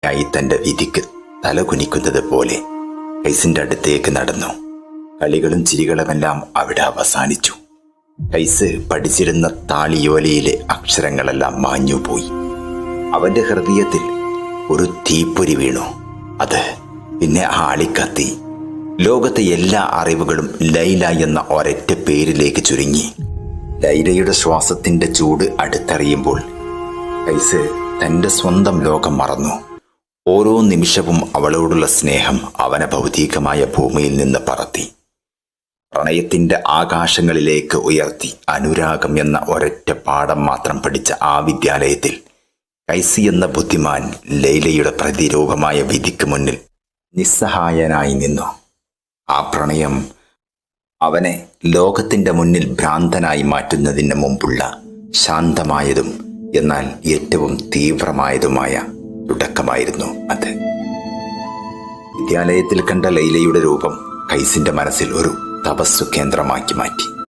സാധാരണയായി തന്റെ വിധിക്ക് തലകുനിക്കുന്നത് പോലെ കൈസിന്റെ അടുത്തേക്ക് നടന്നു. കളികളും ചിരികളുമെല്ലാം അവിടെ അവസാനിച്ചു. കൈസ് പഠിച്ചിരുന്ന താളിയോലയിലെ അക്ഷരങ്ങളെല്ലാം മാഞ്ഞുപോയി. അവന്റെ ഹൃദയത്തിൽ ഒരു തീപ്പൊരി വീണു. അത് പിന്നെ ആളിക്കത്തി. ലോകത്തെ എല്ലാ അറിവുകളും ലൈല എന്ന ഒരൊറ്റ പേരിലേക്ക് ചുരുങ്ങി. ലൈലയുടെ ശ്വാസത്തിന്റെ ചൂട് അടുത്തറിയുമ്പോൾ കൈസ് തന്റെ സ്വന്തം ലോകം മറന്നു. ഓരോ നിമിഷവും അവളോടുള്ള സ്നേഹം അവനെ ഭൗതികമായ ഭൂമിയിൽ നിന്ന് പറത്തി പ്രണയത്തിന്റെ ആകാശങ്ങളിലേക്ക് ഉയർത്തി. അനുരാഗം എന്ന ഒരൊറ്റ പാഠം മാത്രം പഠിച്ച ആ വിദ്യാലയത്തിൽ കൈസി എന്ന ബുദ്ധിമാൻ ലൈലയുടെ പ്രതിരൂപമായ വിധിക്ക് മുന്നിൽ നിസ്സഹായനായി നിന്നു. ആ പ്രണയം അവനെ ലോകത്തിന്റെ മുന്നിൽ ഭ്രാന്തനായി മാറ്റുന്നതിന് മുമ്പുള്ള ശാന്തമായതും എന്നാൽ ഏറ്റവും തീവ്രമായതുമായ തുടക്കമായിരുന്നു അത്. വിദ്യാലയത്തിൽ കണ്ട ലൈലയുടെ രൂപം കൈസിന്റെ മനസ്സിൽ ഒരു തപസ്സു കേന്ദ്രമാക്കി മാറ്റി.